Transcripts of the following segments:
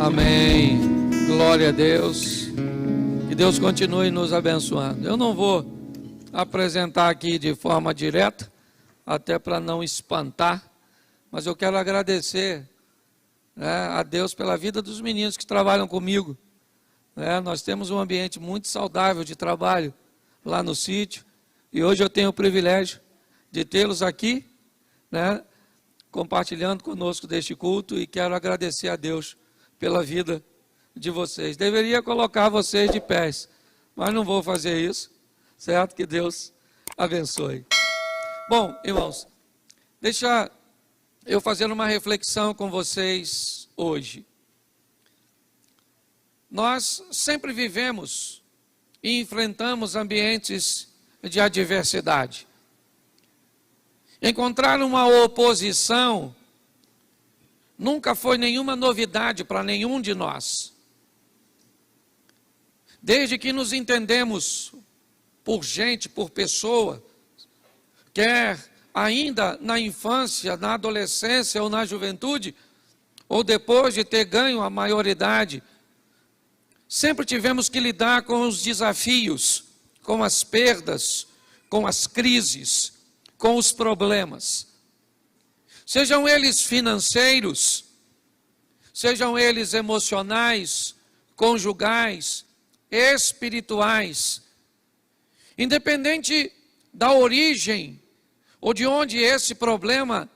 Amém. Glória a Deus. Que Deus continue nos abençoando. Eu não vou apresentar aqui de forma direta, até para não espantar, mas eu quero agradecer, a Deus pela vida dos meninos que trabalham comigo. Nós temos um ambiente muito saudável de trabalho lá no sítio, e hoje eu tenho o privilégio de tê-los aqui, compartilhando conosco deste culto, e quero agradecer a Deus pela vida de vocês. Deveria colocar vocês de pés, mas não vou fazer isso, certo? Que Deus abençoe. Bom, irmãos, deixa eu fazer uma reflexão com vocês hoje. Nós sempre vivemos e enfrentamos ambientes de adversidade. Encontrar uma oposição nunca foi nenhuma novidade para nenhum de nós. Desde que nos entendemos por gente, por pessoa, quer ainda na infância, na adolescência ou na juventude, ou depois de ter ganho a maioridade, sempre tivemos que lidar com os desafios, com as perdas, com as crises, com os problemas. Sejam eles financeiros, sejam eles emocionais, conjugais, espirituais. Independente da origem ou de onde esse problema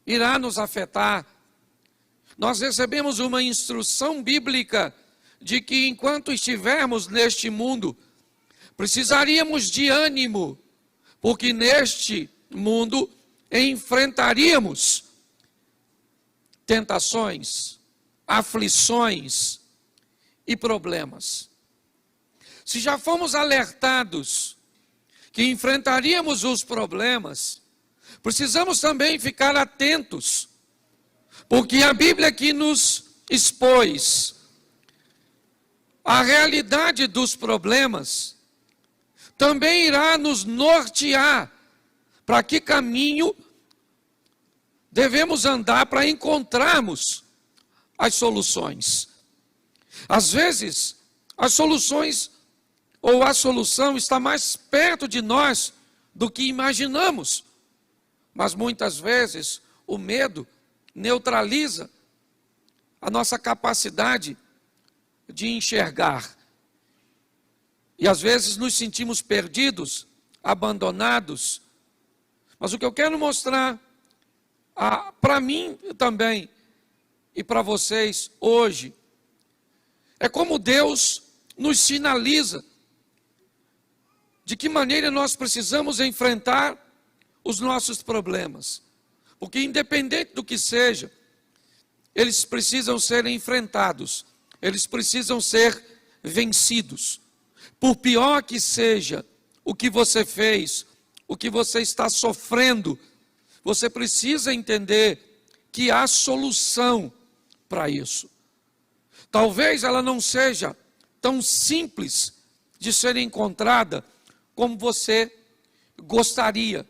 irá nos afetar, nós recebemos uma instrução bíblica de que enquanto estivermos neste mundo, precisaríamos de ânimo, porque neste mundo enfrentaríamos tentações, aflições e problemas. Se já fomos alertados que enfrentaríamos os problemas, precisamos também ficar atentos, porque a Bíblia aqui nos expôs a realidade dos problemas, também irá nos nortear para que caminho devemos andar para encontrarmos as soluções. Às vezes, as soluções ou a solução está mais perto de nós do que imaginamos, mas muitas vezes o medo neutraliza a nossa capacidade de enxergar. E às vezes nos sentimos perdidos, abandonados. Mas o que eu quero mostrar para mim também e para vocês hoje é como Deus nos sinaliza de que maneira nós precisamos enfrentar os nossos problemas. Porque independente do que seja, eles precisam ser enfrentados, eles precisam ser vencidos. Por pior que seja o que você fez, o que você está sofrendo, você precisa entender que há solução para isso. Talvez ela não seja tão simples de ser encontrada como você gostaria.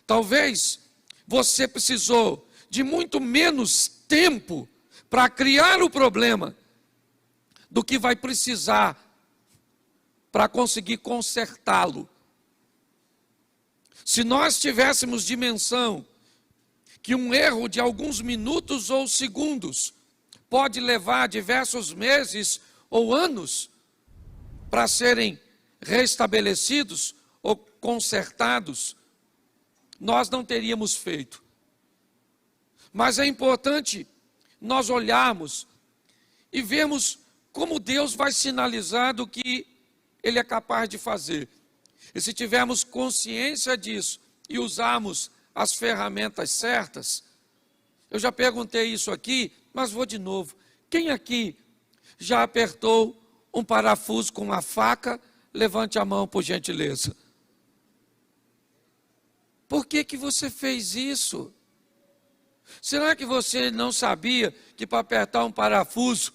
Talvez você precisou de muito menos tempo para criar o problema do que vai precisar para conseguir consertá-lo. Se nós tivéssemos dimensão que um erro de alguns minutos ou segundos pode levar diversos meses ou anos para serem restabelecidos ou consertados, nós não teríamos feito. Mas é importante nós olharmos e vermos como Deus vai sinalizar do que Ele é capaz de fazer. E se tivermos consciência disso e usarmos as ferramentas certas, eu já perguntei isso aqui, mas vou de novo. Quem aqui já apertou um parafuso com uma faca? Levante a mão, por gentileza. Por que você fez isso? Será que você não sabia que para apertar um parafuso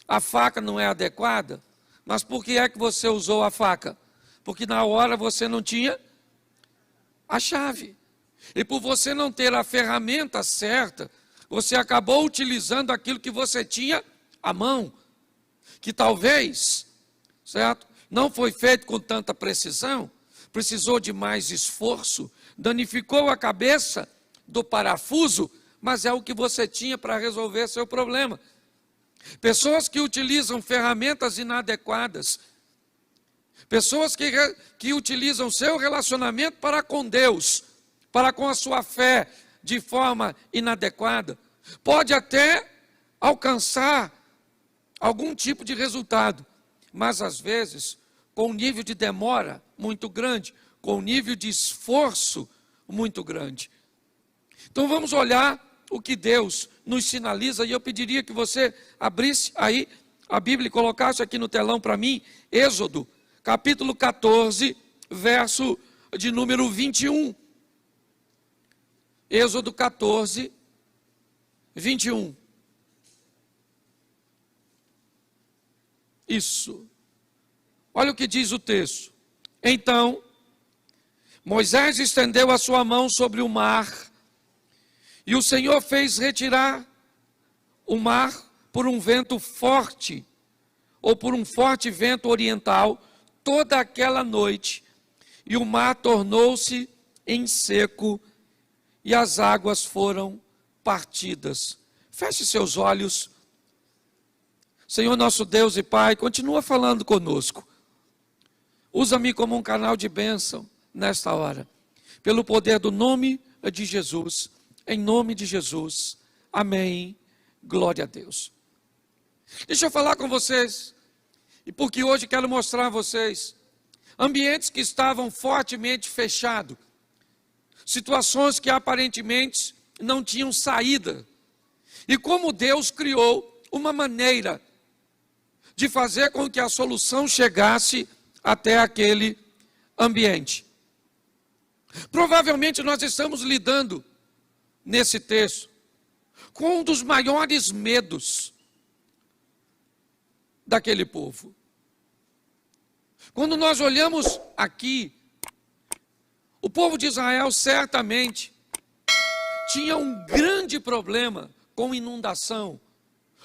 a faca não é adequada? Mas por que é que você usou a faca? Porque na hora você não tinha a chave. E por você não ter a ferramenta certa, você acabou utilizando aquilo que você tinha à mão, que talvez, certo, não foi feito com tanta precisão, precisou de mais esforço, danificou a cabeça do parafuso, mas é o que você tinha para resolver seu problema. Pessoas que utilizam ferramentas inadequadas, pessoas que utilizam seu relacionamento para com Deus, para com a sua fé, de forma inadequada, pode até alcançar algum tipo de resultado, mas às vezes com um nível de demora muito grande, com um nível de esforço muito grande. Então vamos olhar o que Deus nos sinaliza, e eu pediria que você abrisse aí a Bíblia e colocasse aqui no telão para mim, Êxodo, capítulo 14, verso de número 21. Êxodo 14, 21. Isso. Olha o que diz o texto. Então, Moisés estendeu a sua mão sobre o mar, e o Senhor fez retirar o mar por um vento forte, ou por um forte vento oriental, toda aquela noite, e o mar tornou-se em seco, e as águas foram partidas. Feche seus olhos. Senhor nosso Deus e Pai, continua falando conosco. Usa-me como um canal de bênção nesta hora, pelo poder do nome de Jesus, em nome de Jesus, amém, glória a Deus. Deixa eu falar com vocês, e porque hoje quero mostrar a vocês, ambientes que estavam fortemente fechados, situações que aparentemente não tinham saída, e como Deus criou uma maneira de fazer com que a solução chegasse até aquele ambiente. Provavelmente nós estamos lidando, nesse texto, com um dos maiores medos daquele povo. Quando nós olhamos aqui, o povo de Israel certamente tinha um grande problema com inundação,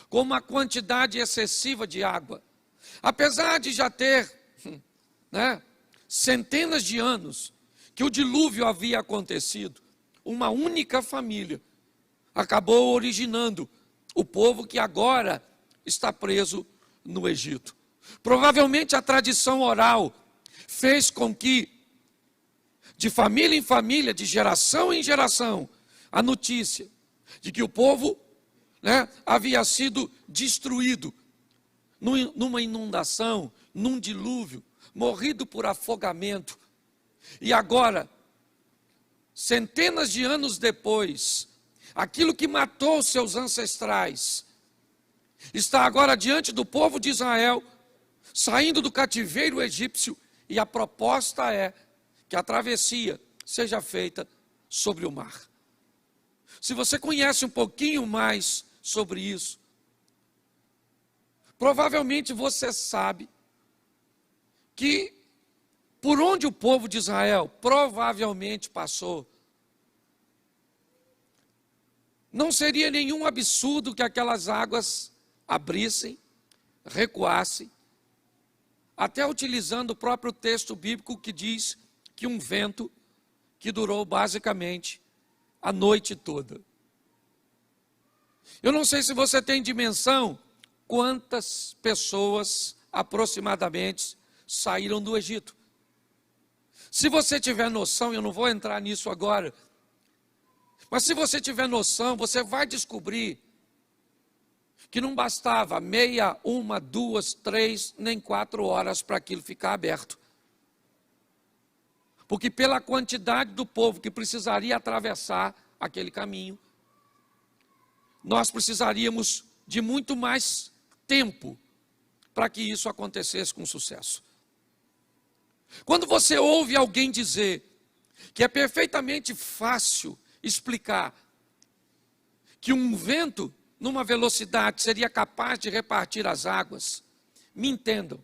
com uma quantidade excessiva de água. Apesar de já ter centenas de anos que o dilúvio havia acontecido, uma única família acabou originando o povo que agora está preso no Egito. Provavelmente a tradição oral fez com que, de família em família, de geração em geração, a notícia de que o povo havia sido destruído numa inundação, num dilúvio, morrido por afogamento. E agora, centenas de anos depois, aquilo que matou seus ancestrais está agora diante do povo de Israel, saindo do cativeiro egípcio, e a proposta é que a travessia seja feita sobre o mar. Se você conhece um pouquinho mais sobre isso, provavelmente você sabe que por onde o povo de Israel provavelmente passou, não seria nenhum absurdo que aquelas águas abrissem, recuassem, até utilizando o próprio texto bíblico que diz que um vento que durou basicamente a noite toda. Eu não sei se você tem dimensão quantas pessoas aproximadamente saíram do Egito. Se você tiver noção, eu não vou entrar nisso agora, mas se você tiver noção, você vai descobrir que não bastava meia, uma, duas, 3, nem 4 horas para aquilo ficar aberto. Porque pela quantidade do povo que precisaria atravessar aquele caminho, nós precisaríamos de muito mais tempo para que isso acontecesse com sucesso. Quando você ouve alguém dizer que é perfeitamente fácil explicar que um vento numa velocidade seria capaz de repartir as águas, me entendam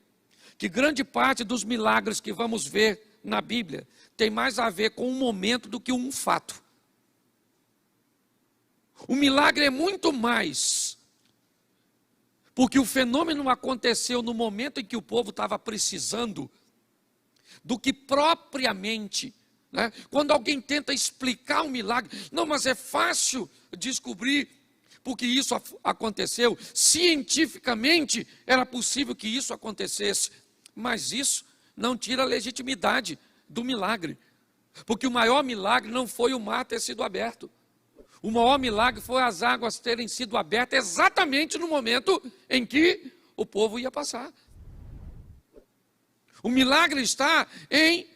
que grande parte dos milagres que vamos ver na Bíblia tem mais a ver com um momento do que um fato. O milagre é muito mais Porque o fenômeno aconteceu no momento em que o povo estava precisando do que propriamente, né? Quando alguém tenta explicar um milagre, não, mas é fácil descobrir porque isso aconteceu. Cientificamente era possível que isso acontecesse, mas isso não tira a legitimidade do milagre. Porque o maior milagre não foi o mar ter sido aberto. O maior milagre foi as águas terem sido abertas exatamente no momento em que o povo ia passar. O milagre está em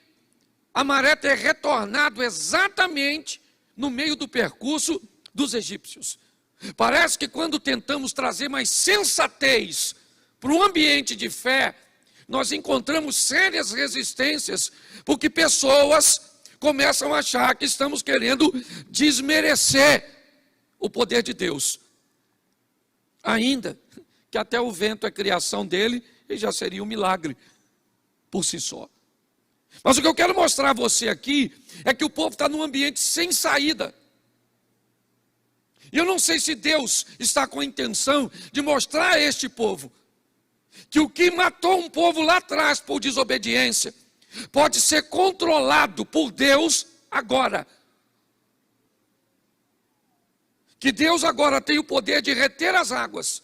a maré ter retornado exatamente no meio do percurso dos egípcios. Parece que quando tentamos trazer mais sensatez para um ambiente de fé, nós encontramos sérias resistências, porque pessoas começam a achar que estamos querendo desmerecer o poder de Deus. Ainda que até o vento é criação dele e já seria um milagre por si só. Mas o que eu quero mostrar a você aqui é que o povo está num ambiente sem saída. E eu não sei se Deus está com a intenção de mostrar a este povo que o que matou um povo lá atrás por desobediência pode ser controlado por Deus agora. Que Deus agora tem o poder de reter as águas,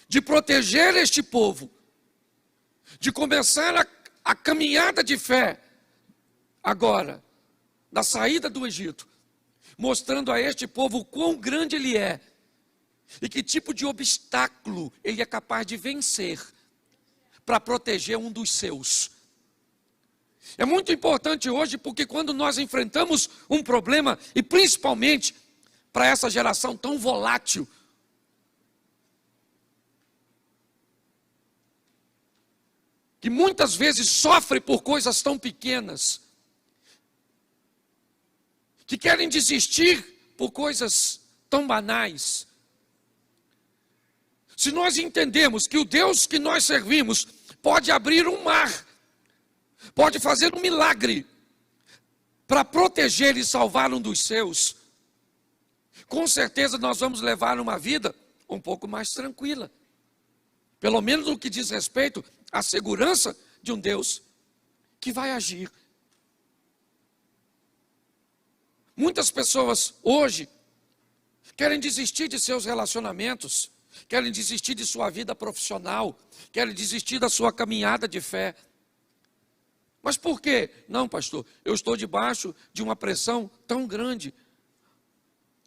de proteger este povo, de começar a caminhada de fé agora, da saída do Egito, mostrando a este povo o quão grande ele é e que tipo de obstáculo ele é capaz de vencer para proteger um dos seus. É muito importante hoje, porque quando nós enfrentamos um problema, e principalmente para essa geração tão volátil, que muitas vezes sofre por coisas tão pequenas, que querem desistir por coisas tão banais. Se nós entendemos que o Deus que nós servimos pode abrir um mar, pode fazer um milagre para proteger e salvar um dos seus, com certeza nós vamos levar uma vida um pouco mais tranquila. Pelo menos no que diz respeito à segurança de um Deus que vai agir. Muitas pessoas hoje querem desistir de seus relacionamentos, querem desistir de sua vida profissional, querem desistir da sua caminhada de fé. Mas por quê? Não, pastor, eu estou debaixo de uma pressão tão grande.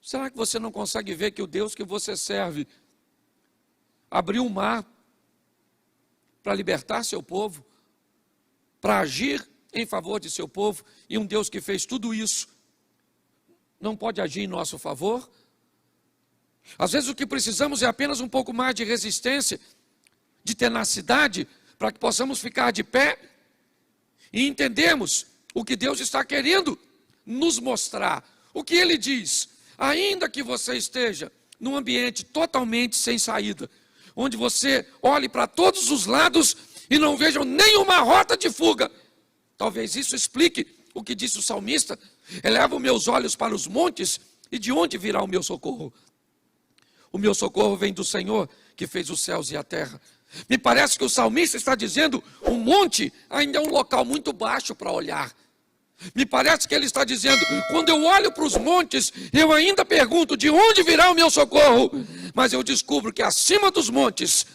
Será que você não consegue ver que o Deus que você serve abriu um mar para libertar seu povo, para agir em favor de seu povo, e um Deus que fez tudo isso não pode agir em nosso favor? Às vezes o que precisamos é apenas um pouco mais de resistência, de tenacidade, para que possamos ficar de pé e entendermos o que Deus está querendo nos mostrar. O que Ele diz: ainda que você esteja num ambiente totalmente sem saída, onde você olhe para todos os lados e não veja nenhuma rota de fuga, talvez isso explique o que disse o salmista: eleva os meus olhos para os montes, e de onde virá o meu socorro? O meu socorro vem do Senhor, que fez os céus e a terra. Me parece que o salmista está dizendo: o monte ainda é um local muito baixo para olhar. Me parece que ele está dizendo: quando eu olho para os montes, eu ainda pergunto de onde virá o meu socorro, mas eu descubro que acima dos montes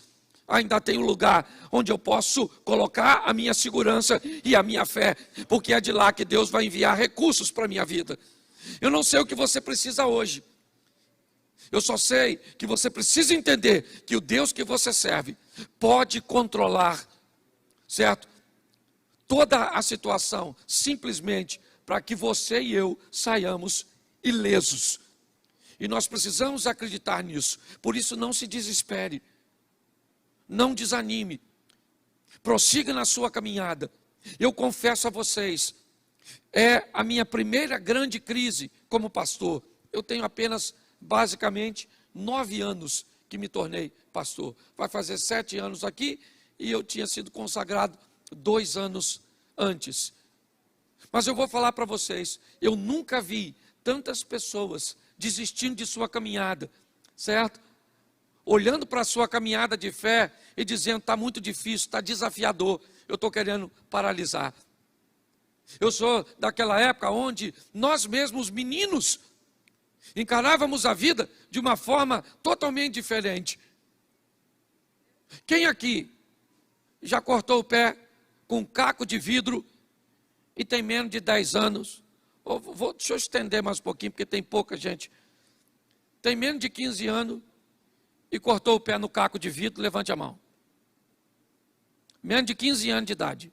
ainda tem um lugar onde eu posso colocar a minha segurança e a minha fé, porque é de lá que Deus vai enviar recursos para a minha vida. Eu não sei o que você precisa hoje, eu só sei que você precisa entender que o Deus que você serve pode controlar, certo? Toda a situação, simplesmente para que você e eu saiamos ilesos. E nós precisamos acreditar nisso. Por isso, não se desespere, não desanime, prossiga na sua caminhada. Eu confesso a vocês, é a minha primeira grande crise como pastor. Eu tenho apenas, basicamente, 9 anos que me tornei pastor. Vai fazer 7 anos aqui e eu tinha sido consagrado 2 anos antes. Mas eu vou falar para vocês, eu nunca vi tantas pessoas desistindo de sua caminhada, certo? olhando para a sua caminhada de fé e dizendo: está muito difícil, está desafiador, eu estou querendo paralisar. Eu sou daquela época onde nós mesmos, meninos, encarávamos a vida de uma forma totalmente diferente. Quem aqui já cortou o pé com um caco de vidro e tem menos de 10 anos? Deixa eu estender mais um pouquinho, porque tem pouca gente. Tem menos de 15 anos e cortou o pé no caco de vidro? Levante a mão. Menos de 15 anos de idade.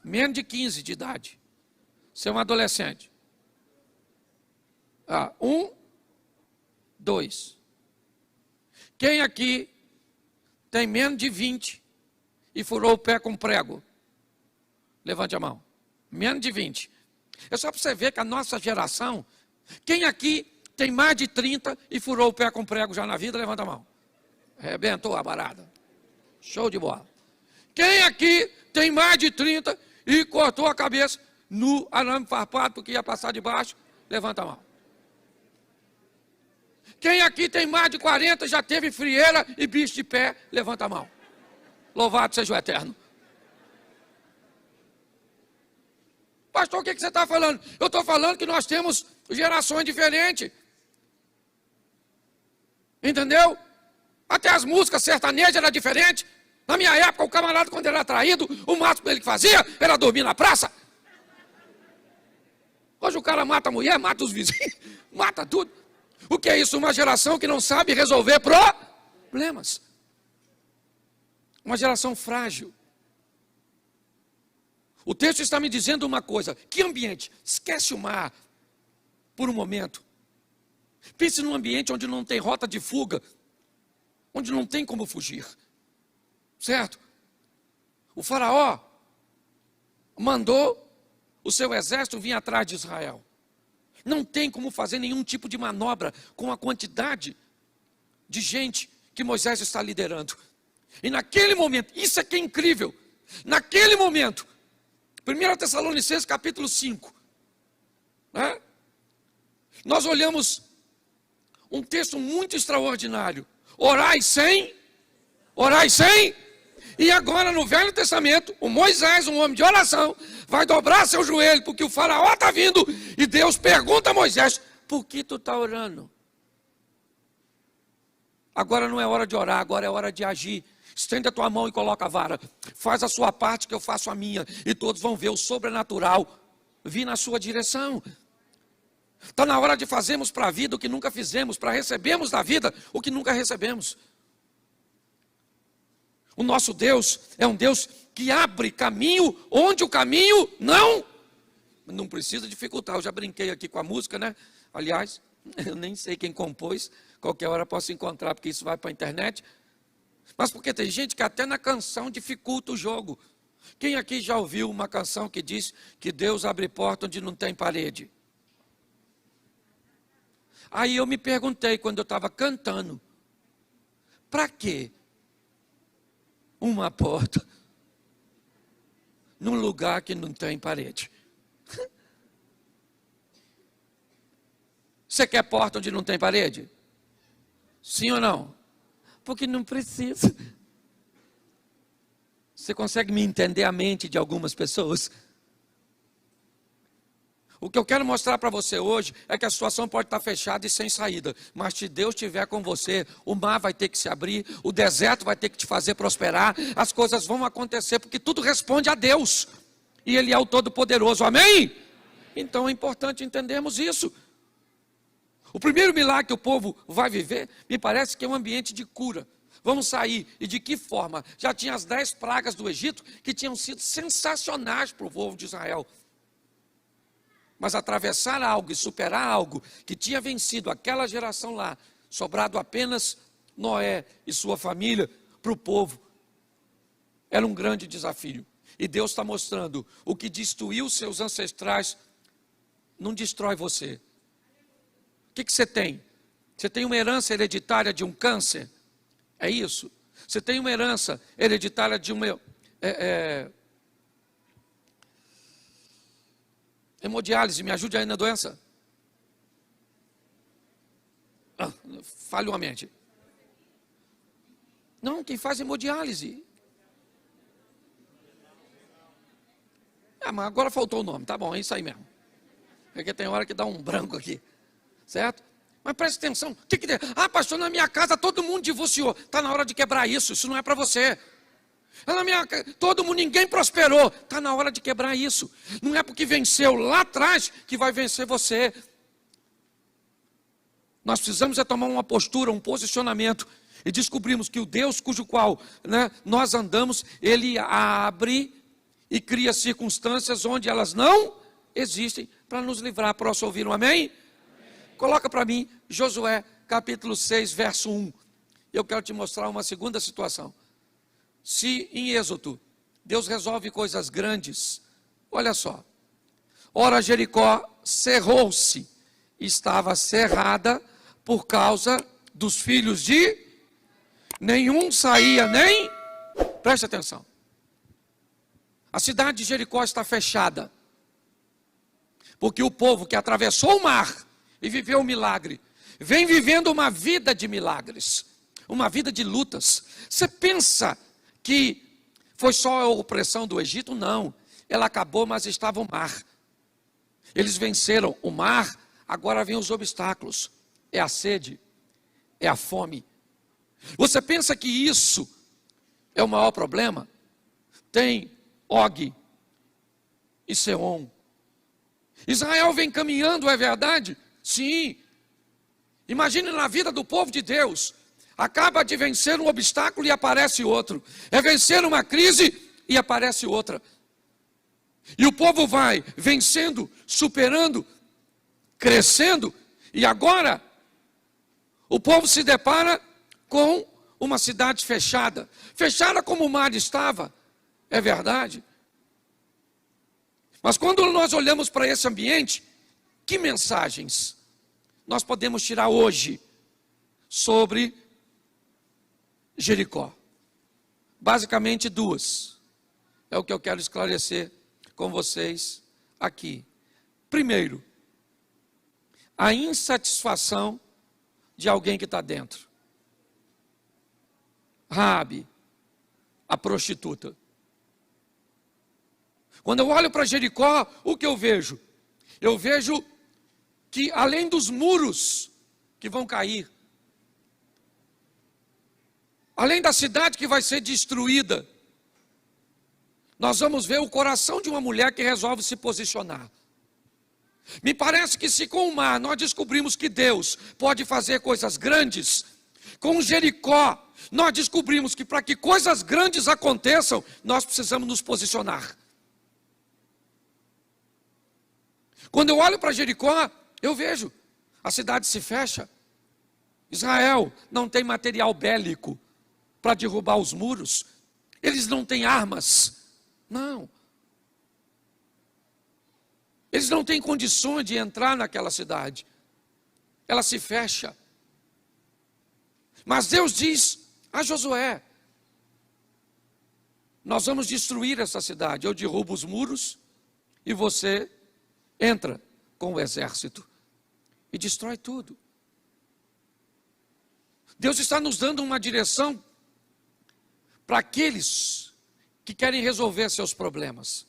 Menos de 15 de idade. Você é um adolescente. 1, 2. Quem aqui tem menos de 20 e furou o pé com prego? Levante a mão. Menos de 20. É só para você ver que a nossa geração... Quem aqui tem mais de 30 e furou o pé com prego já na vida? Levanta a mão. Arrebentou a barada. Show de bola. Quem aqui tem mais de 30 e cortou a cabeça no arame farpado porque ia passar de baixo? Levanta a mão. Quem aqui tem mais de 40 e já teve frieira e bicho de pé? Levanta a mão. Louvado seja o Eterno. Pastor, o que você está falando? Eu estou falando que nós temos gerações diferentes. Entendeu? Até as músicas sertanejas eram diferentes. Na minha época, o camarada, quando ele era traído, o máximo que ele fazia era dormir na praça. Hoje o cara mata a mulher, mata os vizinhos, mata tudo. O que é isso? Uma geração que não sabe resolver problemas. Uma geração frágil. O texto está me dizendo uma coisa: que ambiente? Esquece o mar por um momento. Pense num ambiente onde não tem rota de fuga, onde não tem como fugir. Certo? O faraó mandou o seu exército vir atrás de Israel. Não tem como fazer nenhum tipo de manobra com a quantidade de gente que Moisés está liderando. E naquele momento, isso é que é incrível, naquele momento, 1 Tessalonicenses capítulo 5, né? Nós olhamos um texto muito extraordinário. Orai sem, e agora no Velho Testamento, o Moisés, um homem de oração, vai dobrar seu joelho, porque o faraó está vindo, e Deus pergunta a Moisés: por que tu está orando? Agora não é hora de orar, agora é hora de agir. Estende a tua mão e coloca a vara. Faz a sua parte que eu faço a minha, e todos vão ver o sobrenatural vir na sua direção. Está na hora de fazermos para a vida o que nunca fizemos, para recebermos da vida o que nunca recebemos. O nosso Deus é um Deus que abre caminho onde o caminho não precisa dificultar. Eu já brinquei aqui com a música, né? Aliás, eu nem sei quem compôs, qualquer hora posso encontrar, porque isso vai para a internet. Mas porque tem gente que até na canção dificulta o jogo. Quem aqui já ouviu uma canção que diz que Deus abre porta onde não tem parede? Aí eu me perguntei quando eu estava cantando: para quê uma porta num lugar que não tem parede? Você quer porta onde não tem parede? Sim ou não? Porque não precisa. Você consegue me entender a mente de algumas pessoas? O que eu quero mostrar para você hoje é que a situação pode estar fechada e sem saída, mas se Deus estiver com você, o mar vai ter que se abrir, o deserto vai ter que te fazer prosperar, as coisas vão acontecer, porque tudo responde a Deus, e Ele é o Todo-Poderoso, amém? Então é importante entendermos isso. O primeiro milagre que o povo vai viver, me parece que é um ambiente de cura. Vamos sair, e de que forma? Já tinha as 10 pragas do Egito, que tinham sido sensacionais para o povo de Israel. Mas atravessar algo e superar algo que tinha vencido aquela geração lá, sobrado apenas Noé e sua família, para o povo, era um grande desafio. E Deus está mostrando: o que destruiu seus ancestrais não destrói você. O que você tem? Você tem uma herança hereditária de um câncer? É isso? Você tem uma herança hereditária de uma hemodiálise? Me ajude aí na doença. Falhou a mente. Não, quem faz hemodiálise. Mas agora faltou o nome, tá bom, é isso aí mesmo. Porque tem hora que dá um branco aqui, certo? Mas preste atenção, o que tem? Pastor, na minha casa todo mundo divorciou. Está na hora de quebrar isso não é para você. Na minha casa, todo mundo, ninguém prosperou. Está na hora de quebrar isso. Não é porque venceu lá atrás que vai vencer você. Nós precisamos tomar uma postura, um posicionamento. E descobrimos que o Deus cujo qual nós andamos, Ele abre e cria circunstâncias onde elas não existem para nos livrar. Posso ouvir um amém? Coloca para mim Josué capítulo 6, verso 1. Eu quero te mostrar uma segunda situação. Se em Êxodo Deus resolve coisas grandes, olha só. Ora, Jericó cerrou-se, estava cerrada por causa dos filhos de... Nenhum saía nem... Preste atenção. A cidade de Jericó está fechada. Porque o povo que atravessou o mar e viveu um milagre, vem vivendo uma vida de milagres, uma vida de lutas. Você pensa que foi só a opressão do Egito? Não, ela acabou, mas estava o mar. Eles venceram o mar, agora vem os obstáculos. É a sede, é a fome. Você pensa que isso é o maior problema? Tem Og e Seom. Israel vem caminhando, é verdade? Sim. Imagine na vida do povo de Deus. Acaba de vencer um obstáculo e aparece outro. É vencer uma crise e aparece outra. E o povo vai vencendo, superando, crescendo. E agora, o povo se depara com uma cidade fechada. Fechada como o mar estava. É verdade. Mas quando nós olhamos para esse ambiente, que mensagens nós podemos tirar hoje sobre Jericó? Basicamente duas. É o que eu quero esclarecer com vocês aqui. Primeiro, a insatisfação de alguém que está dentro. Raabe, a prostituta. Quando eu olho para Jericó, o que eu vejo? Eu vejo que além dos muros que vão cair, além da cidade que vai ser destruída, nós vamos ver o coração de uma mulher que resolve se posicionar. Me parece que se com o mar nós descobrimos que Deus pode fazer coisas grandes, com Jericó nós descobrimos que para que coisas grandes aconteçam, nós precisamos nos posicionar. Quando eu olho para Jericó, eu vejo, a cidade se fecha. Israel não tem material bélico para derrubar os muros. Eles não têm armas. Não. Eles não têm condições de entrar naquela cidade. Ela se fecha. Mas Deus diz a Josué: nós vamos destruir essa cidade. Eu derrubo os muros e você entra com o exército e destrói tudo. Deus está nos dando uma direção para aqueles que querem resolver seus problemas.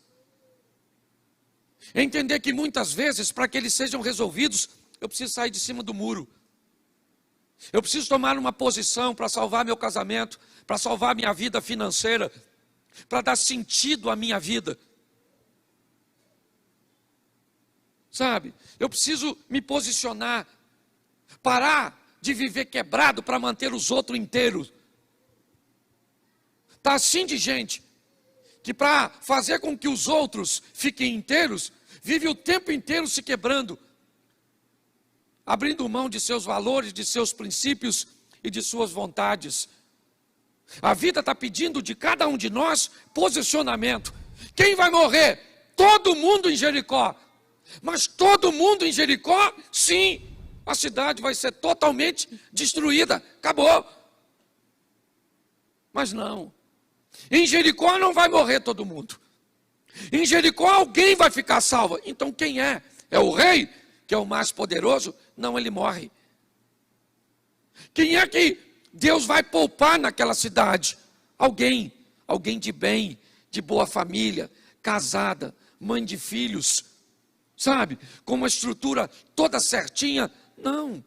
Entender que muitas vezes, para que eles sejam resolvidos, eu preciso sair de cima do muro. Eu preciso tomar uma posição para salvar meu casamento, para salvar minha vida financeira, para dar sentido à minha vida. Sabe, eu preciso me posicionar, parar de viver quebrado para manter os outros inteiros. Está assim de gente, que para fazer com que os outros fiquem inteiros, vive o tempo inteiro se quebrando, abrindo mão de seus valores, de seus princípios e de suas vontades. A vida está pedindo de cada um de nós posicionamento. Quem vai morrer? Todo mundo em Jericó. Mas todo mundo em Jericó, sim, a cidade vai ser totalmente destruída, acabou. Mas não, em Jericó não vai morrer todo mundo. Em Jericó alguém vai ficar salvo. Então quem é? É o rei, que é o mais poderoso? Não, ele morre. Quem é que Deus vai poupar naquela cidade alguém de bem, de boa família, casada, mãe de filhos, sabe? Com uma estrutura toda certinha. Não.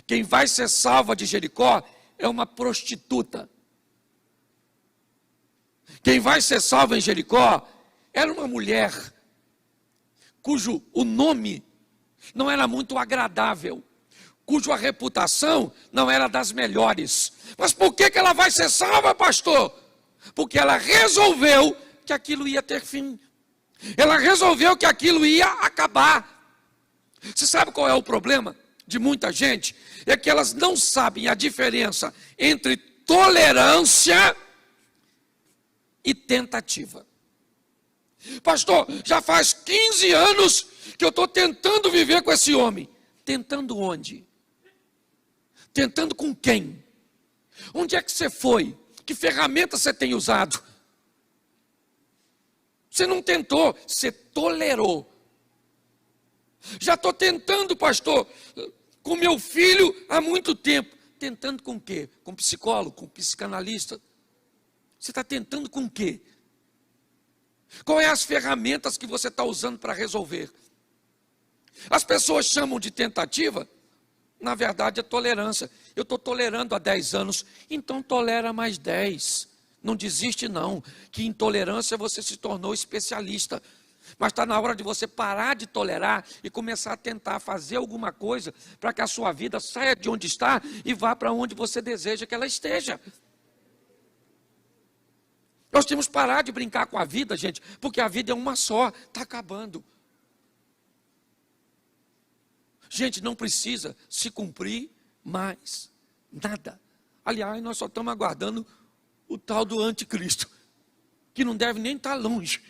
Quem vai ser salva de Jericó é uma prostituta. Quem vai ser salva em Jericó era uma mulher cujo o nome não era muito agradável, cuja reputação não era das melhores. Mas por que ela vai ser salva, pastor? Porque ela resolveu que aquilo ia ter fim. Ela resolveu que aquilo ia acabar. Você sabe qual é o problema de muita gente? É que elas não sabem a diferença entre tolerância e tentativa. Pastor, já faz 15 anos que eu estou tentando viver com esse homem. Tentando onde? Tentando com quem? Onde é que você foi? Que ferramenta você tem usado? Você não tentou, você tolerou. Já estou tentando, pastor, com meu filho há muito tempo. Tentando com o quê? Com psicólogo, com psicanalista? Você está tentando com o quê? Qual é as ferramentas que você está usando para resolver? As pessoas chamam de tentativa, na verdade é tolerância. Eu estou tolerando há 10 anos, então tolera mais 10. Não desiste não, que em tolerância você se tornou especialista. Mas está na hora de você parar de tolerar e começar a tentar fazer alguma coisa para que a sua vida saia de onde está e vá para onde você deseja que ela esteja. Nós temos que parar de brincar com a vida, gente, porque a vida é uma só, está acabando. Gente, não precisa se cumprir mais nada. Aliás, nós só estamos aguardando o tal do anticristo, que não deve nem estar longe.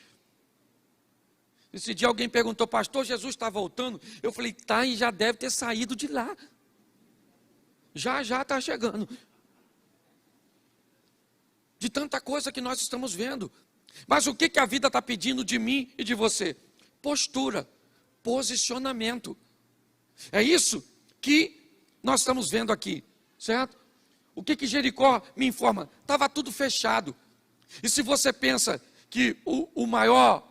Esse dia alguém perguntou, pastor, Jesus está voltando? Eu falei, está e já deve ter saído de lá. Já está chegando. De tanta coisa que nós estamos vendo. Mas o que a vida está pedindo de mim e de você? Postura, posicionamento. É isso que nós estamos vendo aqui, certo? O que Jericó me informa? Estava tudo fechado. E se você pensa que o maior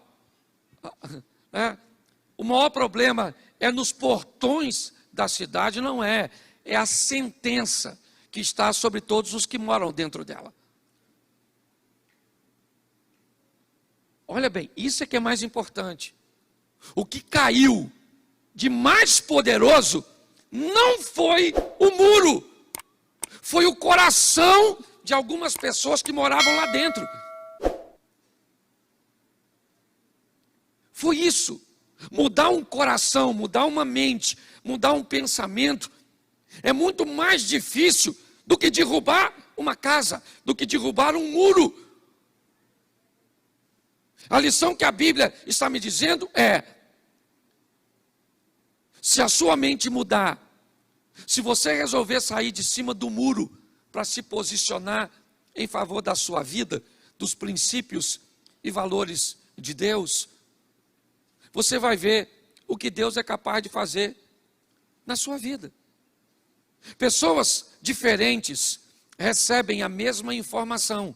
problema é nos portões da cidade, não é. É a sentença que está sobre todos os que moram dentro dela. Olha bem, isso é que é mais importante. O que caiu de mais poderoso não foi o muro, foi o coração de algumas pessoas que moravam lá dentro. Foi isso. Mudar um coração, mudar uma mente, mudar um pensamento, é muito mais difícil do que derrubar uma casa, do que derrubar um muro. A lição que a Bíblia está me dizendo é: se a sua mente mudar, se você resolver sair de cima do muro para se posicionar em favor da sua vida, dos princípios e valores de Deus, você vai ver o que Deus é capaz de fazer na sua vida. Pessoas diferentes recebem a mesma informação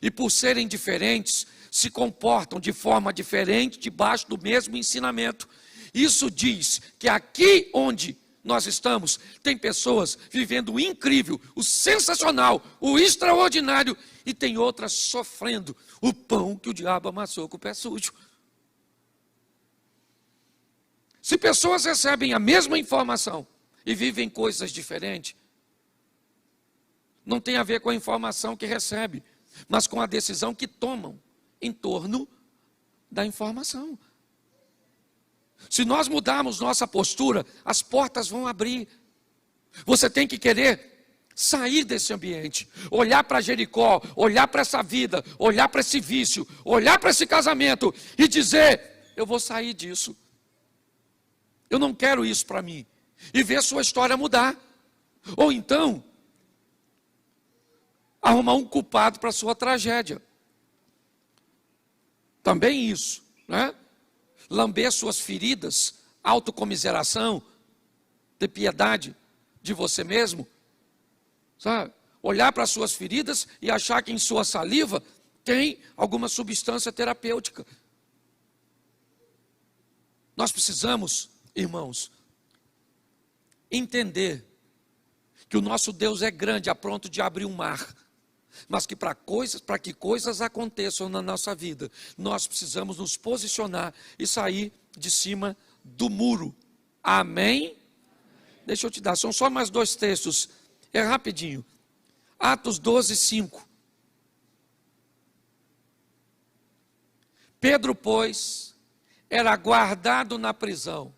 e, por serem diferentes, se comportam de forma diferente debaixo do mesmo ensinamento. Isso diz que aqui onde nós estamos, tem pessoas vivendo o incrível, o sensacional, o extraordinário, e tem outras sofrendo o pão que o diabo amassou com o pé sujo. Se pessoas recebem a mesma informação e vivem coisas diferentes, não tem a ver com a informação que recebe, mas com a decisão que tomam em torno da informação. Se nós mudarmos nossa postura, as portas vão abrir. Você tem que querer sair desse ambiente, olhar para Jericó, olhar para essa vida, olhar para esse vício, olhar para esse casamento e dizer: eu vou sair disso. Eu não quero isso para mim. E ver sua história mudar. Ou então, arrumar um culpado para a sua tragédia. Também isso, né? Lamber suas feridas, autocomiseração, ter piedade de você mesmo, sabe? Olhar para as suas feridas e achar que em sua saliva tem alguma substância terapêutica. Nós precisamos, irmãos, entender que o nosso Deus é grande a ponto de abrir um mar, mas que para que coisas aconteçam na nossa vida, nós precisamos nos posicionar e sair de cima do muro. Amém? Deixa eu te dar, são só mais 2 textos, é rapidinho. Atos 12, 5. Pedro, pois, era guardado na prisão,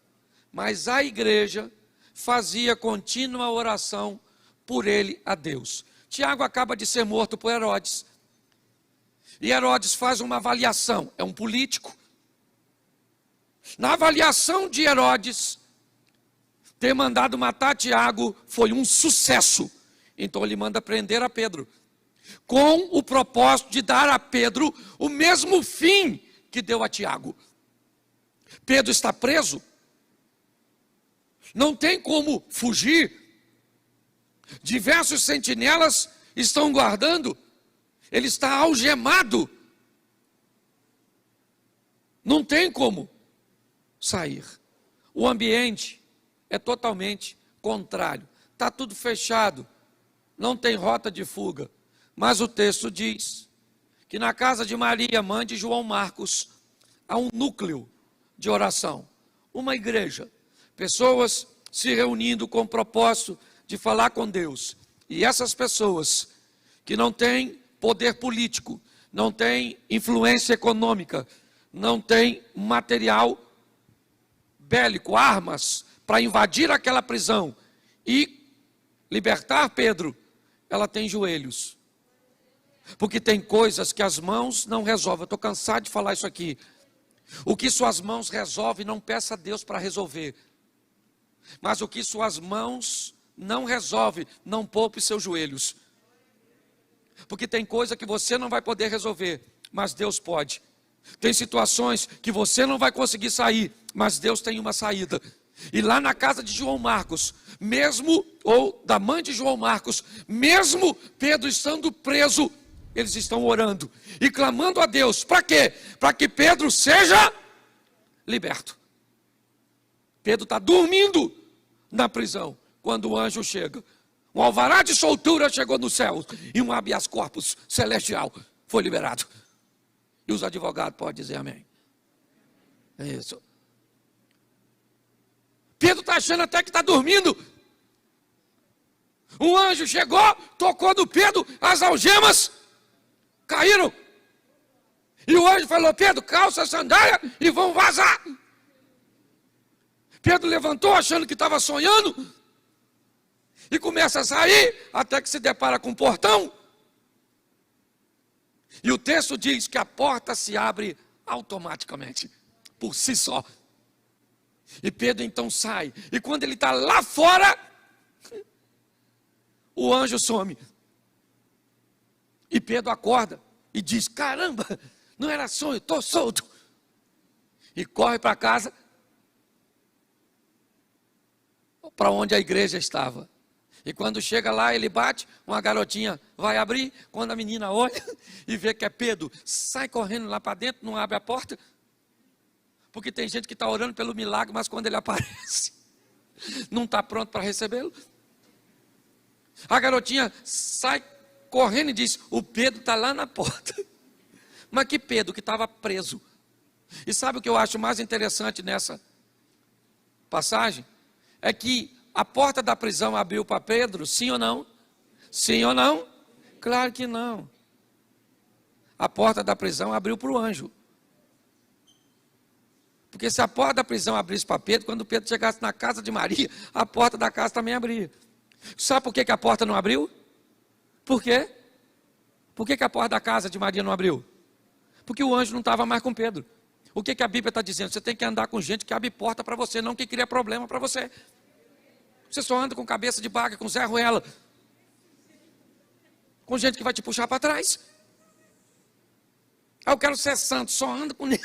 mas a igreja fazia contínua oração por ele a Deus. Tiago acaba de ser morto por Herodes. E Herodes faz uma avaliação, é um político. Na avaliação de Herodes, ter mandado matar Tiago foi um sucesso. Então ele manda prender a Pedro, com o propósito de dar a Pedro o mesmo fim que deu a Tiago. Pedro está preso, não tem como fugir. Diversos sentinelas estão guardando, ele está algemado, não tem como sair. O ambiente é totalmente contrário, está tudo fechado, não tem rota de fuga. Mas o texto diz que na casa de Maria, mãe de João Marcos, há um núcleo de oração, uma igreja, pessoas se reunindo com o propósito de falar com Deus. E essas pessoas que não têm poder político, não têm influência econômica, não têm material bélico, armas, para invadir aquela prisão e libertar Pedro, ela tem joelhos. Porque tem coisas que as mãos não resolvem. Eu estou cansado de falar isso aqui. O que suas mãos resolvem, não peça a Deus para resolver. Mas o que suas mãos não resolvem, não poupe seus joelhos. Porque tem coisa que você não vai poder resolver, mas Deus pode. Tem situações que você não vai conseguir sair, mas Deus tem uma saída. E lá na casa de João Marcos, mesmo, ou da mãe de João Marcos, mesmo Pedro estando preso, eles estão orando e clamando a Deus. Para quê? Para que Pedro seja liberto. Pedro está dormindo na prisão, quando o anjo chega. Um alvará de soltura chegou no céu, e um habeas corpus celestial foi liberado. E os advogados podem dizer amém. É isso. Pedro está achando até que está dormindo. Um anjo chegou, tocou no Pedro, as algemas caíram. E o anjo falou: Pedro, calça a sandália e vão vazar. Pedro levantou achando que estava sonhando e começa a sair, até que se depara com um portão. E o texto diz que a porta se abre automaticamente, por si só. E Pedro então sai, e quando ele está lá fora, o anjo some. E Pedro acorda e diz: caramba, não era sonho, estou solto. E corre para casa, para onde a igreja estava. E quando chega lá, ele bate, uma garotinha vai abrir. Quando a menina olha e vê que é Pedro, sai correndo lá para dentro, não abre a porta. Porque tem gente que está orando pelo milagre, mas quando ele aparece, não está pronto para recebê-lo. A garotinha sai correndo e diz: o Pedro está lá na porta. Mas que Pedro que estava preso. E sabe o que eu acho mais interessante nessa passagem? É que a porta da prisão abriu para Pedro, sim ou não? Sim ou não? Claro que não. A porta da prisão abriu para o anjo. Porque se a porta da prisão abrisse para Pedro, quando Pedro chegasse na casa de Maria, a porta da casa também abria. Sabe por que a porta não abriu? Por quê? Por que a porta da casa de Maria não abriu? Porque o anjo não estava mais com Pedro. O que a Bíblia está dizendo? Você tem que andar com gente que abre porta para você, não que cria problema para você. Você só anda com cabeça de baga, com Zé Ruela. Com gente que vai te puxar para trás. Eu quero ser santo, só anda com ele.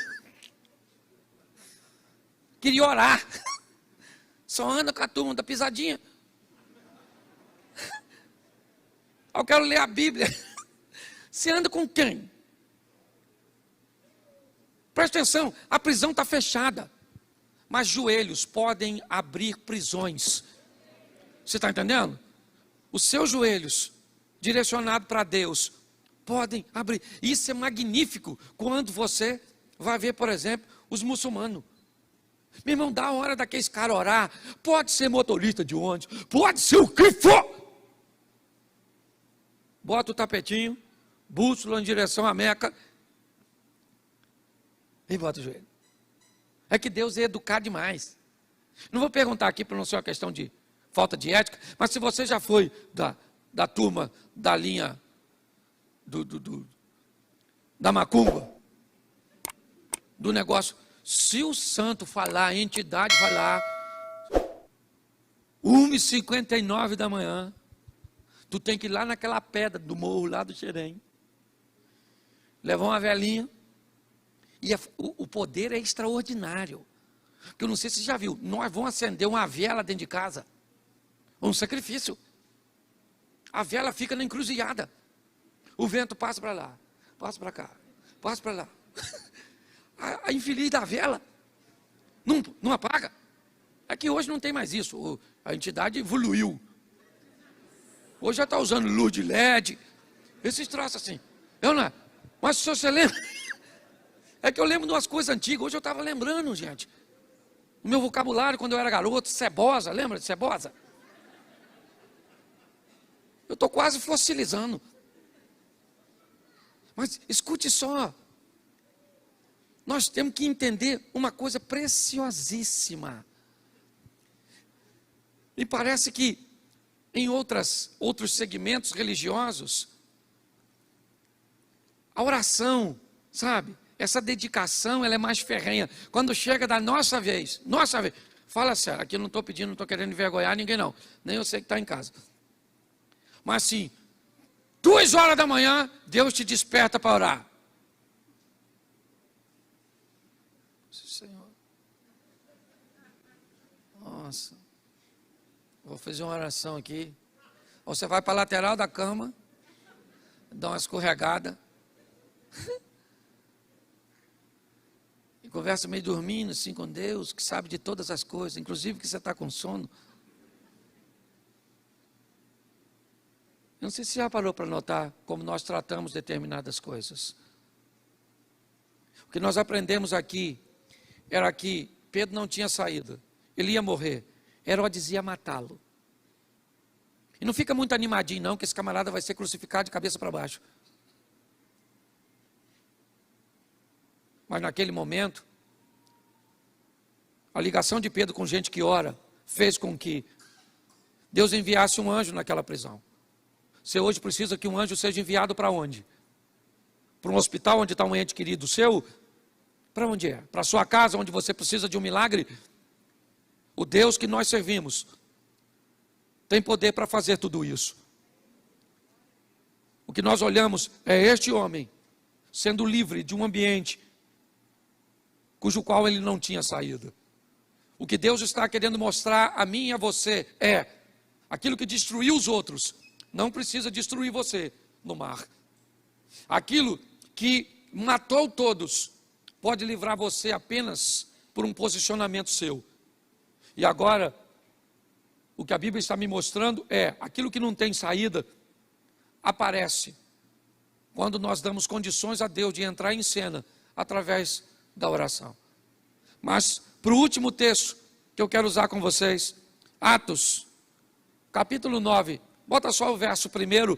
Queria orar. Só anda com a turma da pisadinha. Eu quero ler a Bíblia. Você anda com quem? Presta atenção, a prisão está fechada. Mas joelhos podem abrir prisões. Você está entendendo? Os seus joelhos, direcionados para Deus, podem abrir. Isso é magnífico quando você vai ver, por exemplo, os muçulmanos. Meu irmão, dá a hora daqueles caras orar. Pode ser motorista de ônibus, pode ser o que for. Bota o tapetinho, bússola em direção à Meca e bota o joelho. É que Deus é educado demais. Não vou perguntar aqui para não ser uma questão de falta de ética, mas se você já foi da turma da linha da macumba, do negócio, se o santo falar, a entidade falar, 1h59 da manhã, tu tem que ir lá naquela pedra do morro, lá do Xerém, levar uma velinha, e o poder é extraordinário. Porque eu não sei se você já viu, nós vamos acender uma vela dentro de casa, um sacrifício. A vela fica na encruzilhada. O vento passa para lá, passa para cá, passa para lá. A infeliz da vela não apaga. É que hoje não tem mais isso. A entidade evoluiu. Hoje já está usando luz de LED. Esses troços assim. Eu não. Mas se você lembra. É que eu lembro de umas coisas antigas. Hoje eu estava lembrando, gente. O meu vocabulário quando eu era garoto, cebosa. Lembra de cebosa? Eu estou quase fossilizando. Mas escute só. Nós temos que entender uma coisa preciosíssima. E parece que em outros segmentos religiosos, a oração, sabe? Essa dedicação, ela é mais ferrenha. Quando chega da nossa vez, fala sério, aqui eu não estou pedindo, não estou querendo envergonhar ninguém não. Nem eu sei que está em casa. Mas assim, 2h da manhã, Deus te desperta para orar. Senhor. Nossa. Vou fazer uma oração aqui. Ou você vai para a lateral da cama, dá uma escorregada. E conversa meio dormindo assim com Deus, que sabe de todas as coisas, inclusive que você está com sono. Eu não sei se você já parou para notar como nós tratamos determinadas coisas. O que nós aprendemos aqui era que Pedro não tinha saída. Ele ia morrer. Herodes ia matá-lo. E não fica muito animadinho não, que esse camarada vai ser crucificado de cabeça para baixo. Mas naquele momento, a ligação de Pedro com gente que ora, fez com que Deus enviasse um anjo naquela prisão. Você hoje precisa que um anjo seja enviado para onde? Para um hospital onde está um ente querido seu? Para onde é? Para a sua casa, onde você precisa de um milagre? O Deus que nós servimos tem poder para fazer tudo isso. O que nós olhamos é este homem sendo livre de um ambiente cujo qual ele não tinha saída. O que Deus está querendo mostrar a mim e a você é aquilo que destruiu os outros não precisa destruir você no mar. Aquilo que matou todos pode livrar você apenas por um posicionamento seu. E agora, o que a Bíblia está me mostrando é aquilo que não tem saída aparece quando nós damos condições a Deus de entrar em cena através da oração. Mas para o último texto que eu quero usar com vocês, Atos, capítulo 9, bota só o verso 1.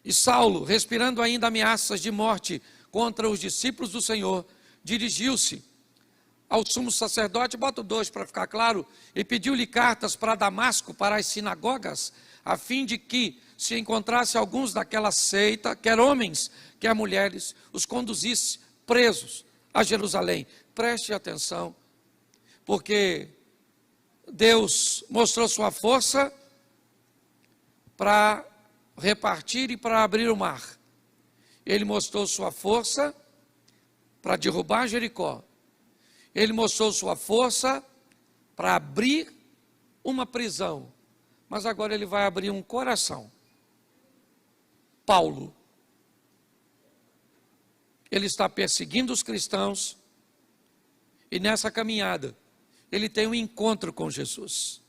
E Saulo, respirando ainda ameaças de morte contra os discípulos do Senhor, dirigiu-se ao sumo sacerdote, bota o 2 para ficar claro, e pediu-lhe cartas para Damasco, para as sinagogas, a fim de que, se encontrasse alguns daquela seita, quer homens, quer mulheres, os conduzisse presos a Jerusalém. Preste atenção, porque Deus mostrou sua força para repartir e para abrir o mar. Ele mostrou sua força para derrubar Jericó. Ele mostrou sua força para abrir uma prisão, Mas agora ele vai abrir um coração. Paulo. Ele está perseguindo os cristãos e nessa caminhada ele tem um encontro com Jesus.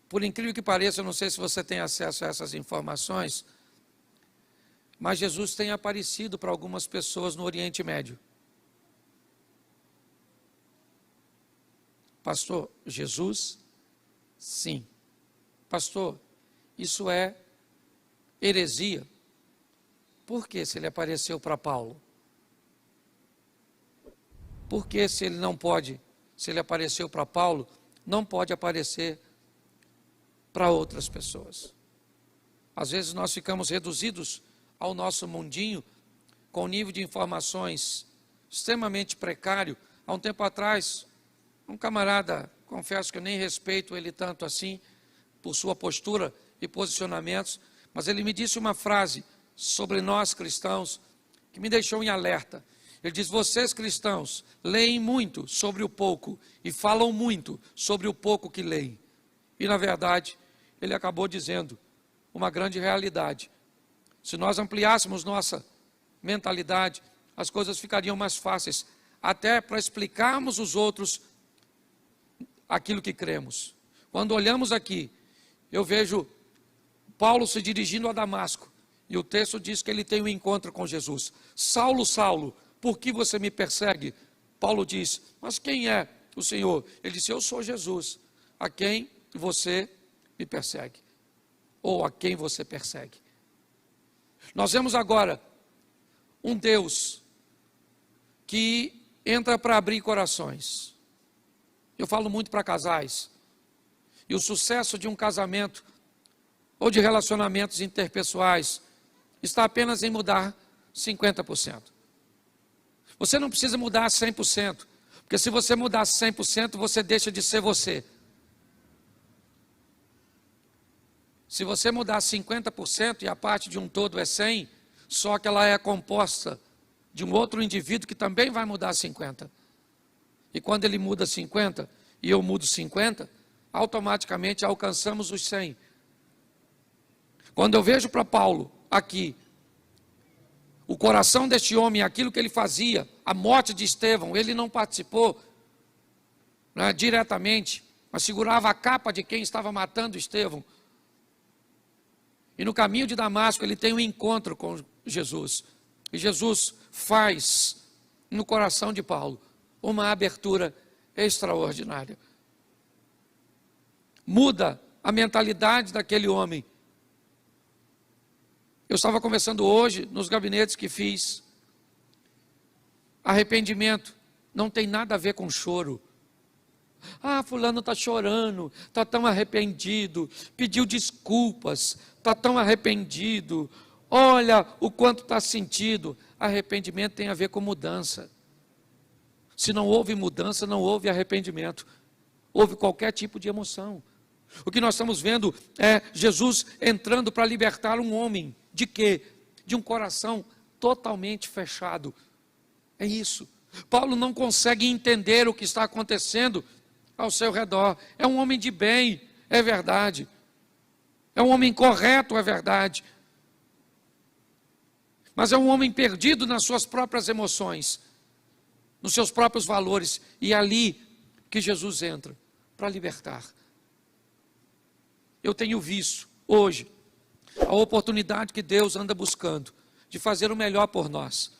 Por incrível que pareça, eu não sei se você tem acesso a essas informações, mas Jesus tem aparecido para algumas pessoas no Oriente Médio. Pastor, Jesus? Sim. Pastor, isso é heresia. Por que se ele apareceu para Paulo? Por que se ele não pode, se ele apareceu para Paulo, não pode aparecer para outras pessoas? Às vezes nós ficamos reduzidos ao nosso mundinho, com nível de informações extremamente precário. Há um tempo atrás, um camarada, confesso que eu nem respeito ele tanto assim, por sua postura e posicionamentos, mas ele me disse uma frase sobre nós cristãos, que me deixou em alerta. Ele diz: vocês cristãos leem muito sobre o pouco e falam muito sobre o pouco que leem. E na verdade, ele acabou dizendo uma grande realidade. Se nós ampliássemos nossa mentalidade, as coisas ficariam mais fáceis, até para explicarmos aos outros aquilo que cremos. Quando olhamos aqui, eu vejo Paulo se dirigindo a Damasco, e o texto diz que ele tem um encontro com Jesus. Saulo, Saulo, por que você me persegue? Paulo diz: mas quem é o Senhor? Ele disse: eu sou Jesus, a quem você me persegue, ou a quem você persegue. Nós vemos agora um Deus que entra para abrir corações. Eu falo muito para casais, e o sucesso de um casamento ou de relacionamentos interpessoais está apenas em mudar 50%. Você não precisa mudar 100%, porque se você mudar 100%, você deixa de ser você. Se você mudar 50% e a parte de um todo é 100%, só que ela é composta de um outro indivíduo que também vai mudar 50%. E quando ele muda 50% e eu mudo 50%, automaticamente alcançamos os 100%. Quando eu vejo para Paulo aqui, o coração deste homem, aquilo que ele fazia, a morte de Estevão, ele não participou diretamente, mas segurava a capa de quem estava matando Estevão. E no caminho de Damasco ele tem um encontro com Jesus. E Jesus faz no coração de Paulo uma abertura extraordinária. Muda a mentalidade daquele homem. Eu estava conversando hoje nos gabinetes que fiz. Arrependimento não tem nada a ver com choro. Ah, fulano está chorando, está tão arrependido, pediu desculpas, está tão arrependido, olha o quanto está sentido. Arrependimento tem a ver com mudança. Se não houve mudança, não houve arrependimento. Houve qualquer tipo de emoção. O que nós estamos vendo é Jesus entrando para libertar um homem. De quê? De um coração totalmente fechado. É isso. Paulo não consegue entender o que está acontecendo ao seu redor. É um homem de bem, é verdade. É um homem correto, é verdade. Mas é um homem perdido nas suas próprias emoções, nos seus próprios valores. E é ali que Jesus entra para libertar. Eu tenho visto hoje a oportunidade que Deus anda buscando de fazer o melhor por nós,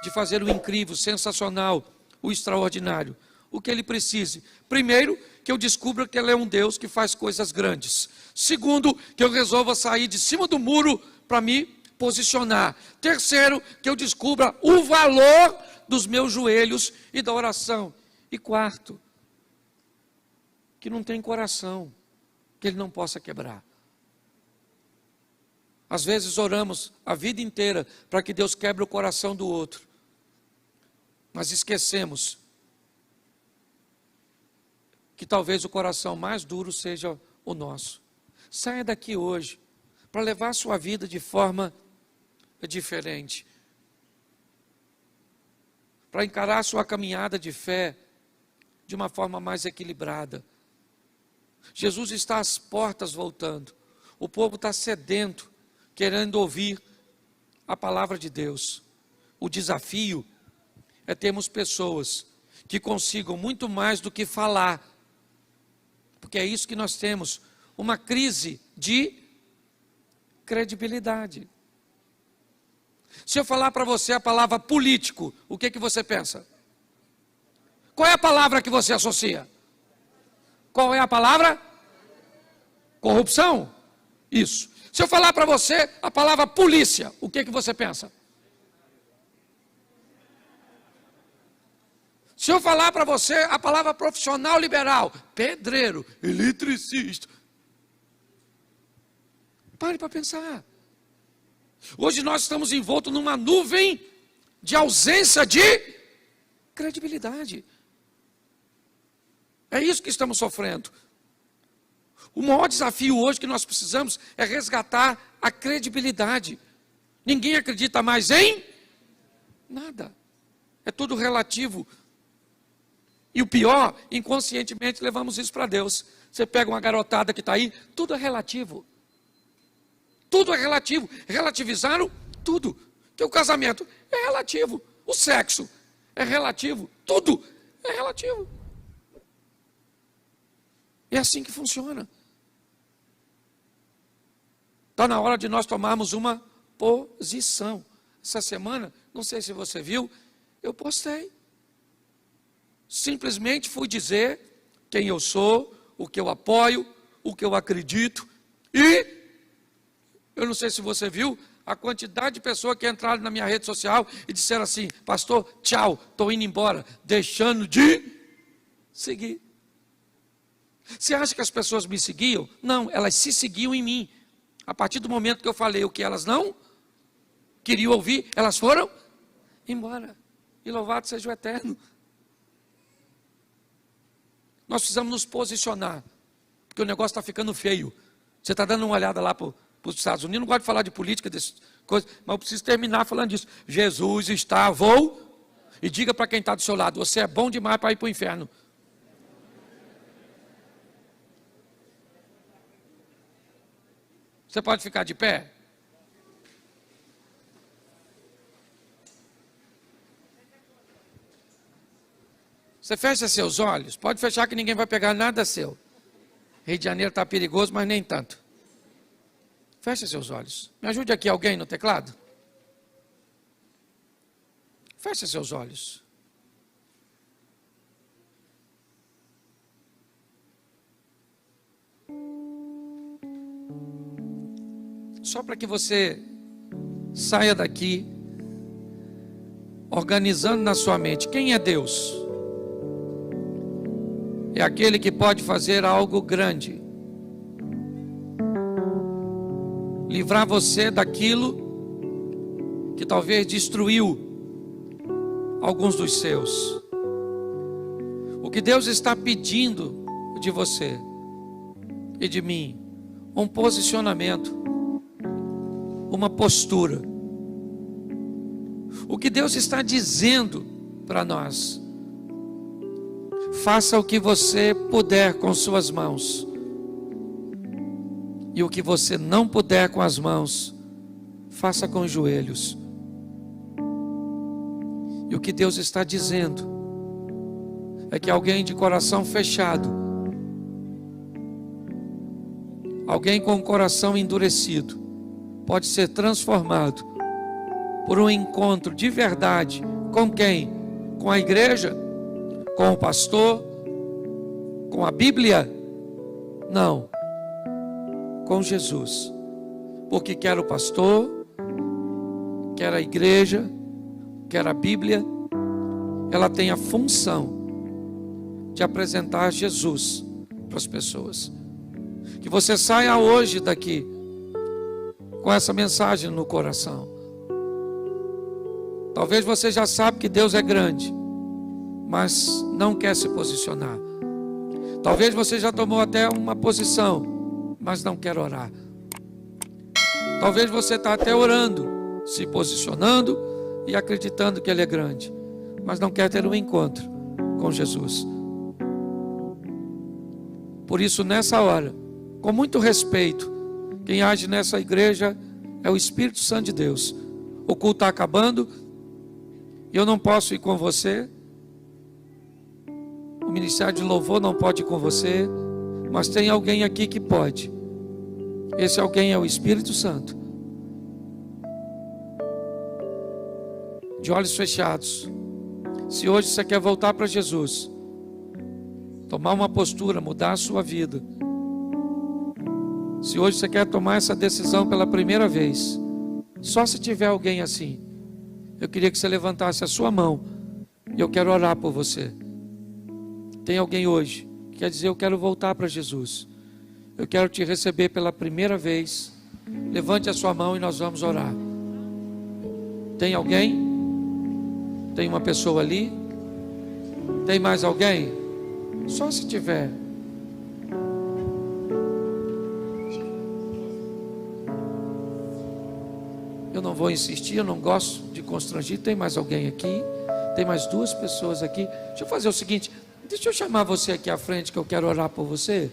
de fazer o incrível, o sensacional, o extraordinário. O que Ele precise? Primeiro, que eu descubra que Ele é um Deus que faz coisas grandes. Segundo, que eu resolva sair de cima do muro para me posicionar. Terceiro, que eu descubra o valor dos meus joelhos e da oração. E quarto, que não tem coração que Ele não possa quebrar. Às vezes oramos a vida inteira para que Deus quebre o coração do outro, mas esquecemos que talvez o coração mais duro seja o nosso. Saia daqui hoje para levar a sua vida de forma diferente. para encarar a sua caminhada de fé de uma forma mais equilibrada. Jesus está às portas voltando. O povo está sedento, querendo ouvir a palavra de Deus. O desafio é termos pessoas que consigam muito mais do que falar, porque é isso que nós temos, uma crise de credibilidade. Se eu falar para você a palavra político, o que você pensa? Qual é a palavra que você associa? Qual é a palavra? Corrupção? Isso. Se eu falar para você a palavra polícia, o que você pensa? Se eu falar para você a palavra profissional liberal, pedreiro, eletricista, pare para pensar. Hoje nós estamos envoltos numa nuvem de ausência de credibilidade. É isso que estamos sofrendo. O maior desafio hoje que nós precisamos é resgatar a credibilidade. Ninguém acredita mais em nada. É tudo relativo. E o pior, inconscientemente levamos isso para Deus. Você pega uma garotada que está aí, tudo é relativo. Tudo é relativo. Relativizaram tudo. Porque o casamento é relativo. O sexo é relativo. Tudo é relativo. É assim que funciona. Está na hora de nós tomarmos uma posição. Essa semana, não sei se você viu, eu postei. Simplesmente fui dizer quem eu sou, o que eu apoio, o que eu acredito. E, eu não sei se você viu, a quantidade de pessoas que entraram na minha rede social e disseram assim: pastor, tchau, estou indo embora, deixando de seguir. Você acha que as pessoas me seguiam? Não, elas se seguiam em mim. A partir do momento que eu falei o que elas não queriam ouvir, elas foram embora. E louvado seja o Eterno. Nós precisamos nos posicionar, porque o negócio está ficando feio. Você está dando uma olhada lá para os Estados Unidos, não gosto de falar de política, dessas coisas, mas eu preciso terminar falando disso. Jesus está, e diga para quem está do seu lado: você é bom demais para ir para o inferno. Você pode ficar de pé? Você fecha seus olhos, pode fechar que ninguém vai pegar nada seu. Rio de Janeiro está perigoso, mas nem tanto. Fecha seus olhos. Me ajude aqui alguém no teclado? Fecha seus olhos. Só para que você saia daqui organizando na sua mente: quem é Deus? É aquele que pode fazer algo grande, livrar você daquilo que talvez destruiu alguns dos seus. O que Deus está pedindo de você e de mim: um posicionamento, uma postura. O que Deus está dizendo para nós: faça o que você puder com suas mãos, e o que você não puder com as mãos, faça com os joelhos. E o que Deus está dizendo é que alguém de coração fechado, alguém com o coração endurecido, pode ser transformado por um encontro de verdade. Com quem? Com a igreja? Com o pastor? Com a Bíblia? Não. Com Jesus. Porque quer o pastor, quer a igreja, quer a Bíblia, ela tem a função de apresentar Jesus para as pessoas. Que você saia hoje daqui com essa mensagem no coração. Talvez você já sabe que Deus é grande, mas não quer se posicionar. Talvez você já tomou até uma posição, mas não quer orar. Talvez você está até orando, se posicionando e acreditando que Ele é grande, mas não quer ter um encontro com Jesus. Por isso, nessa hora, com muito respeito, quem age nessa igreja é o Espírito Santo de Deus. O culto está acabando, eu não posso ir com você, o Ministério de Louvor não pode ir com você, mas tem alguém aqui que pode. Esse alguém é o Espírito Santo. De olhos fechados, se hoje você quer voltar para Jesus, tomar uma postura, mudar a sua vida, se hoje você quer tomar essa decisão pela primeira vez, só se tiver alguém assim, eu queria que você levantasse a sua mão e eu quero orar por você. Tem alguém hoje que quer dizer: eu quero voltar para Jesus, eu quero te receber pela primeira vez? Levante a sua mão e nós vamos orar. Tem alguém? Tem uma pessoa ali? Tem mais alguém? Só se tiver. Eu não vou insistir, eu não gosto de constranger. Tem mais alguém aqui? Tem mais duas pessoas aqui. Deixa eu fazer o seguinte, deixa eu chamar você aqui à frente, que eu quero orar por você.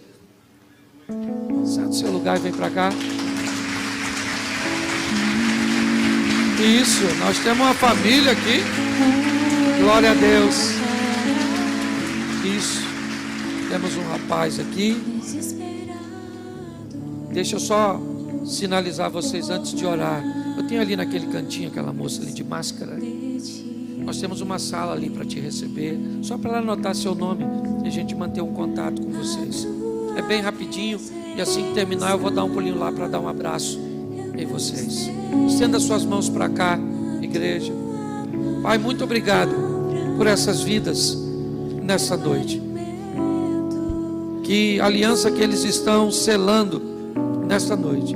Sai do seu lugar e vem para cá. Isso, nós temos uma família aqui. Glória a Deus. Isso. Temos um rapaz aqui. Deixa eu só sinalizar vocês antes de orar. Eu tenho ali naquele cantinho aquela moça ali de máscara. Nós temos uma sala ali para te receber, só para ela anotar seu nome e a gente manter um contato com vocês. É bem rapidinho, e assim que terminar eu vou dar um pulinho lá para dar um abraço em vocês. Estenda suas mãos para cá, igreja. Pai, muito obrigado por essas vidas nessa noite. Que a aliança que eles estão selando nesta noite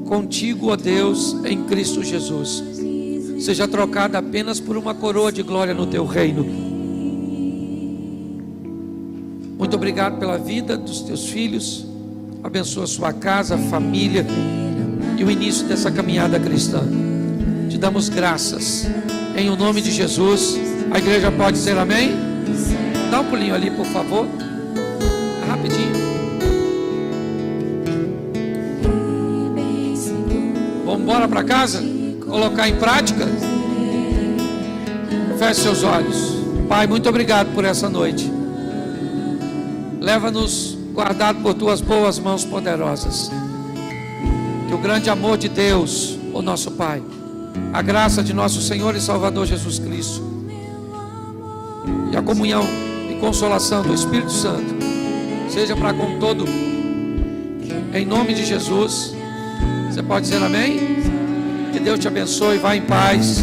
contigo, ó Deus, em Cristo Jesus, seja trocada apenas por uma coroa de glória no teu reino. Muito obrigado pela vida dos teus filhos. Abençoa a sua casa, família e o início dessa caminhada cristã. Te damos graças em o nome de Jesus. A igreja pode dizer amém? Dá um pulinho ali, por favor. Rapidinho. Vamos embora para casa? Colocar em prática? Feche seus olhos. Pai, muito obrigado por essa noite. Leva-nos guardado por tuas boas mãos poderosas. Que o grande amor de Deus, o nosso Pai, a graça de nosso Senhor e Salvador Jesus Cristo e a comunhão e consolação do Espírito Santo seja para com todo, em nome de Jesus. Você pode dizer amém? Que Deus te abençoe, vá em paz.